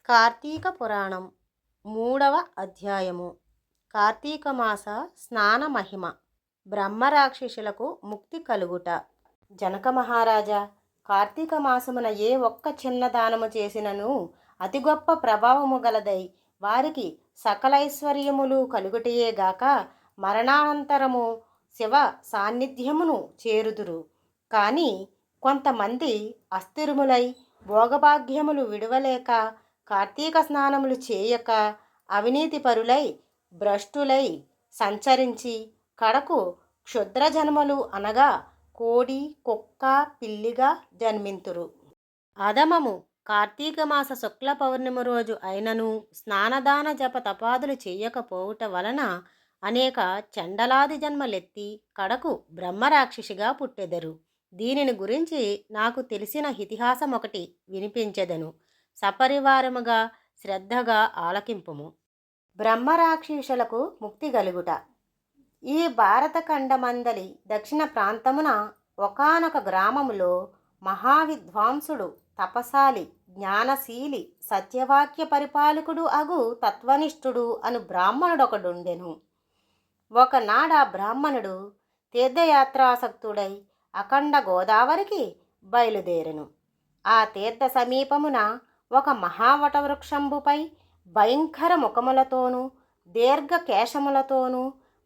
కార్తీక పురాణం 3వ అధ్యాయము. కార్తీక మాస స్నాన మహిమ. బ్రహ్మరాక్షసులకు ముక్తి కలుగుట. జనక మహారాజా, కార్తీక మాసమున ఏ ఒక్క చిన్న దానము చేసినను అతి గొప్ప ప్రభావము గలదై వారికి సకలైశ్వర్యములు కలుగుటయేగాక మరణానంతరము శివ సాన్నిధ్యమును చేరుదురు. కానీ కొంతమంది అస్థిరములై భోగభాగ్యములు విడువలేక కార్తీక స్నానములు చేయక అవినీతి పరులై భ్రష్టులై సంచరించి కడకు క్షుద్ర జన్మలు అనగా కోడి కుక్క పిల్లిగా జన్మింతురు. అధమము కార్తీక మాస శుక్ల పౌర్ణమి రోజు అయినను స్నానదాన జప తపాదులు చేయకపోవుట వలన అనేక చండలాది జన్మలెత్తి కడకు బ్రహ్మరాక్షసిగా పుట్టెదరు. దీనిని గురించి నాకు తెలిసిన ఇతిహాసం ఒకటి వినిపించెదను. సపరివారముగా శ్రద్ధగా ఆలకింపుము. బ్రహ్మరాక్షసులకు ముక్తి గలుగుట. ఈ భారతఖండమందలి దక్షిణ ప్రాంతమున ఒకానొక గ్రామములో మహావిద్వాంసుడు, తపశాలి, జ్ఞానశీలి, సత్యవాక్య పరిపాలకుడు అగు తత్వనిష్ఠుడు అను బ్రాహ్మణుడొకడుండెను. ఒకనాడు ఆ బ్రాహ్మణుడు తీర్థయాత్రాసక్తుడై అఖండ గోదావరికి బయలుదేరెను. ఆ తీర్థ సమీపమున ఒక మహావటవృక్షంబుపై భయంకర ముఖములతోనూ దీర్ఘ కేశములతోనూ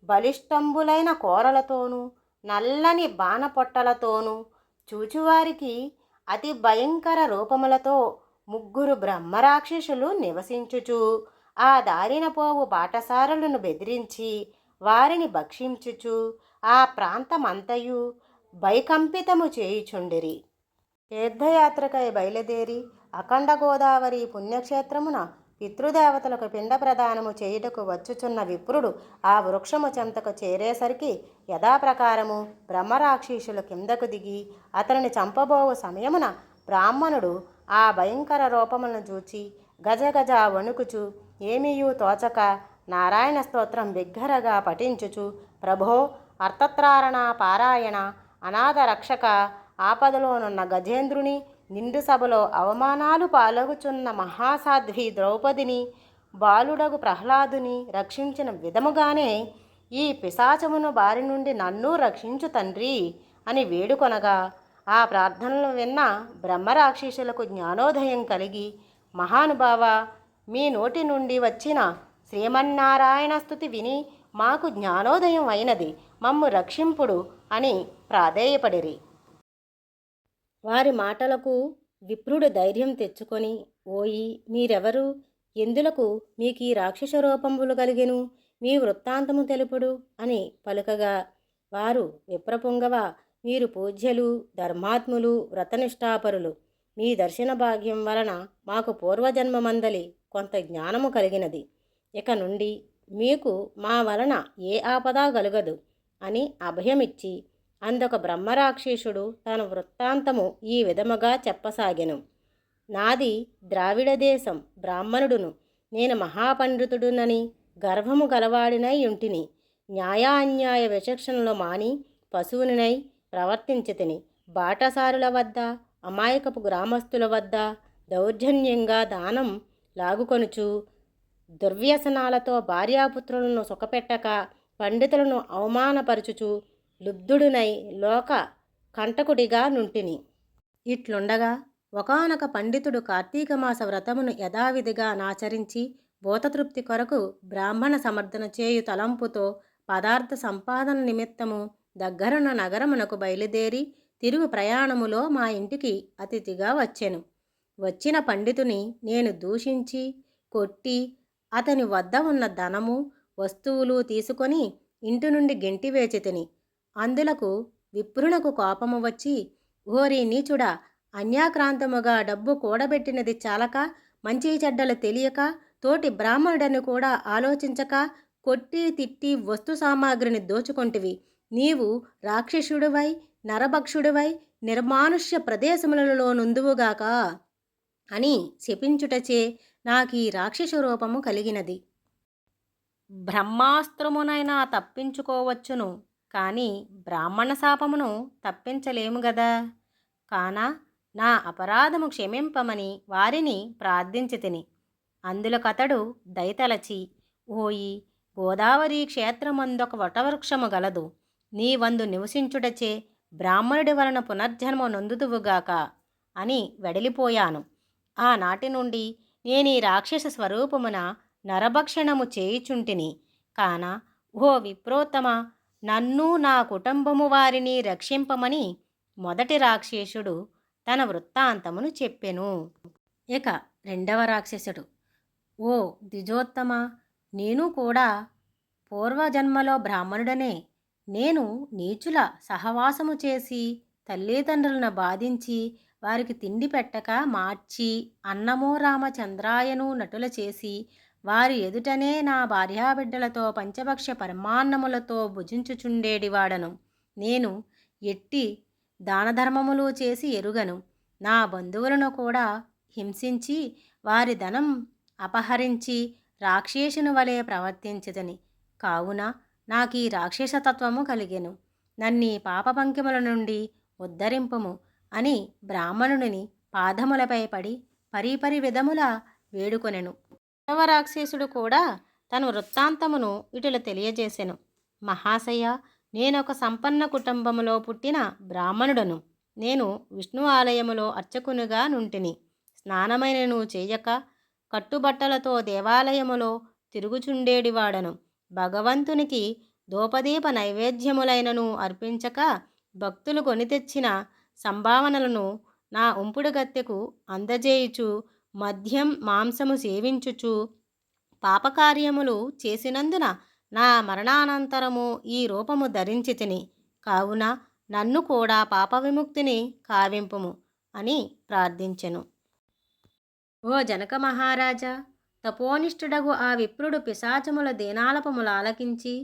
బలిష్టంబులైన కోరలతోనూ నల్లని బాణపొట్టలతోనూ చూచువారికి అతి భయంకర రూపములతో ముగ్గురు బ్రహ్మరాక్షసులు నివసించుచు ఆ దారిన పోవు బాటసారులను బెదిరించి వారిని భక్షించుచు ఆ ప్రాంతమంతయు భయకంపితము చేయుచుండిరి. తీర్థయాత్రకై బయలుదేరి అఖండ గోదావరి పుణ్యక్షేత్రమున పితృదేవతలకు పిండ ప్రదానము చేయుటకు వచ్చుచున్న విప్రుడు ఆ వృక్షము చెంతకు చేరేసరికి యథాప్రకారము బ్రహ్మరాక్షసులు కిందకు దిగి అతనిని చంపబోవు సమయమున బ్రాహ్మణుడు ఆ భయంకర రూపములను చూచి గజగజ వణుకుచు ఏమీయూ తోచక నారాయణ స్తోత్రం బిగ్గరగా పఠించుచు ప్రభో అర్థత్రారణ పారాయణ అనాథ రక్షక, ఆపదలోనున్న గజేంద్రుని, నిండు సభలో అవమానాలు పాలగుచున్న మహాసాధ్వి ద్రౌపదిని, బాలుడగు ప్రహ్లాదుని రక్షించిన విధముగానే ఈ పిశాచమును బారి నుండి నన్ను రక్షించు తండ్రి అని వేడుకొనగా ఆ ప్రార్థనలు విన్న బ్రహ్మరాక్షసులకు జ్ఞానోదయం కలిగి మహానుభావ, మీ నోటి నుండి వచ్చిన శ్రీమన్నారాయణ స్తుతి విని మాకు జ్ఞానోదయం అయినది, మమ్ము రక్షింపుడు అని ప్రాధేయపడిరి. వారి మాటలకు విప్రుడు ధైర్యం తెచ్చుకొని, ఓయి మీరెవరు, ఎందులకు మీకు ఈ రాక్షస రూపంబులు కలిగెను, మీ వృత్తాంతము తెలుపుడు అని పలుకగా వారు విప్రపుంగవ, మీరు పూజ్యులు, ధర్మాత్ములు, వ్రతనిష్ఠాపరులు. మీ దర్శన భాగ్యం వలన మాకు పూర్వజన్మమందలి కొంత జ్ఞానము కలిగినది. ఇక నుండి మీకు మా వలన ఏ ఆపద కలుగదు అని అభయమిచ్చి అందొక బ్రహ్మరాక్షసుడు తన వృత్తాంతము ఈ విధముగా చెప్పసాగెను. నాది ద్రావిడ దేశం బ్రాహ్మణుడును. నేను మహాపండితుడునని గర్భము గలవాడినై ఉంటిని. న్యాయాన్యాయ విచక్షణలో మాని పశువునినై ప్రవర్తించితిని. బాటసారుల వద్ద, అమాయకపు గ్రామస్తుల వద్ద దౌర్జన్యంగా దానం లాగుకొనుచు దుర్వ్యసనాలతో భార్యాపుత్రులను సుఖపెట్టక పండితులను అవమానపరచుచు లుబ్ధుడునై లోక కంటకుడిగా నుంటిని. ఇట్లుండగా ఒకానొక పండితుడు కార్తీక మాస వ్రతమును యథావిధిగా నాచరించి భూతతృప్తి కొరకు బ్రాహ్మణ సమర్థన చేయు తలంపుతో పదార్థ సంపాదన నిమిత్తము దగ్గరున్న నగరమునకు బయలుదేరి తిరుగు ప్రయాణములో మా ఇంటికి అతిథిగా వచ్చెను. వచ్చిన పండితుని నేను దూషించి కొట్టి అతని వద్ద ఉన్న ధనము వస్తువులు తీసుకొని ఇంటి నుండి గెంటివేచితిని. అందులకు విప్రునకు కోపము వచ్చి, ఓరి నీచుడా, అన్యాక్రాంతముగా డబ్బు కూడబెట్టినది చాలక మంచి చెడ్డలు తెలియక తోటి బ్రాహ్మణుడని కూడా ఆలోచించక కొట్టి తిట్టి వస్తు సామాగ్రిని దోచుకొంటివి. నీవు రాక్షసుడివై నరభక్షుడివై నిర్మానుష్య ప్రదేశములలో నుందువుగాక అని శపించుటచే నాకు ఈ రాక్షస రూపము కలిగినది. బ్రహ్మాస్త్రమునైనా తప్పించుకోవచ్చును, కానీ బ్రాహ్మణ శాపమును తప్పించలేము గదా. కాన నా అపరాధము క్షమింపమని వారిని ప్రార్థించితిని. అందులకతడు దయతలచి, ఓయి గోదావరి క్షేత్రమందొక వటవృక్షము గలదు, నీవందు నివసించుటచే బ్రాహ్మణుడి వలన పునర్జన్మ నొందుదువుగాక అని వెడలిపోయాను. ఆనాటి నుండి నేనీ రాక్షస స్వరూపమున నరభక్షణము చేయుచుంటిని. కాన ఓ విప్రోత్తమ, నన్ను నా కుటుంబము వారిని రక్షింపమని మొదటి రాక్షసుడు తన వృత్తాంతమును చెప్పెను. ఇక రెండవ రాక్షసుడు, ఓ ద్విజోత్తమ, నేను కూడా పూర్వజన్మలో బ్రాహ్మణుడనే. నేను నీచుల సహవాసము చేసి తల్లిదండ్రులను బాధించి వారికి తిండి పెట్టక మార్చి అన్నమో రామచంద్రాయను నటుల చేసి వారి ఎదుటనే నా భార్యాబిడ్డలతో పంచభక్ష పరమాన్నములతో భుజించుచుండేడివాడను. నేను ఎట్టి దానధర్మములు చేసి ఎరుగను. నా బంధువులను కూడా హింసించి వారి ధనం అపహరించి రాక్షసుని వలె ప్రవర్తించదని. కావున నాకీ రాక్షసతత్వము కలిగెను. నన్నీ పాపపంకిముల నుండి ఉద్ధరింపుము అని బ్రాహ్మణుని పాదములపై పడి పరిపరి విధముల వేడుకొనెను. రెండవ రాక్షసుడు కూడా తన వృత్తాంతమును ఇటుల తెలియజేసెను. మహాశయ, నేనొక సంపన్న కుటుంబములో పుట్టిన బ్రాహ్మణుడను. నేను విష్ణు ఆలయములో అర్చకునిగా నుంటిని. స్నానమైనను చేయక కట్టుబట్టలతో దేవాలయములో తిరుగుచుండేడివాడను. భగవంతునికి ధూపదీప నైవేద్యములైనను అర్పించక భక్తులు కొని తెచ్చిన సంభావనలను నా ఉంపుడు గత్తెకు అందజేయుచు మద్యం మాంసము సేవించుచు పాపకార్యములు చేసినందున నా మరణానంతరము ఈ రూపము ధరించి తిని. కావున నన్ను కూడా పాప విముక్తిని కావింపుము అని ప్రార్థించెను. ఓ జనక మహారాజా, తపోనిష్ఠుడగు ఆ విప్రుడు పిశాచముల దీనాలపములు ఆలకించి,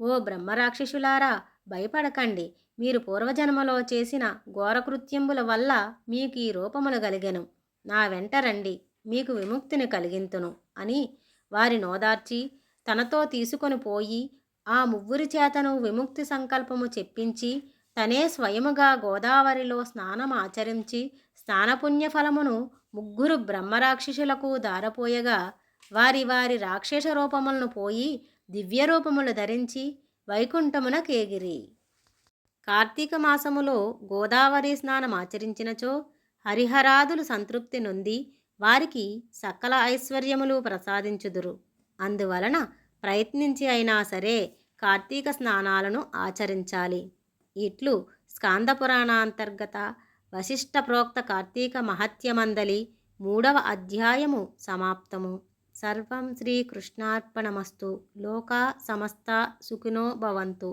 ఓ బ్రహ్మరాక్షసులారా, భయపడకండి. మీరు పూర్వజన్మలో చేసిన ఘోరకృత్యంబుల వల్ల మీకు ఈ రూపములు కలిగెను. నా వెంట రండి, మీకు విముక్తిని కలిగింతును అని వారి నోదార్చి తనతో తీసుకొని పోయి ఆ ముగ్గురి చేతను విముక్తి సంకల్పము చెప్పించి తనే స్వయముగా గోదావరిలో స్నానం ఆచరించి స్నానపుణ్యఫలమును ముగ్గురు బ్రహ్మరాక్షసులకు దారపోయగా వారి వారి రాక్షస రూపములను పోయి దివ్య రూపములు ధరించి వైకుంఠమున కేగిరి. కార్తీక మాసములో గోదావరి స్నానం ఆచరించినచో హరిహరాదులు సంతృప్తి నొంది వారికి సకల ఐశ్వర్యములు ప్రసాదించుదురు. అందువలన ప్రయత్నించి అయినా సరే కార్తీక స్నానాలను ఆచరించాలి. ఇట్లు స్కాంద పురాణాంతర్గత వశిష్ఠ ప్రోక్త కార్తీక మహత్యమందలి 3వ అధ్యాయము సమాప్తము. సర్వం శ్రీకృష్ణార్పణమస్తు. లోకా సమస్తా సుఖినో భవంతు.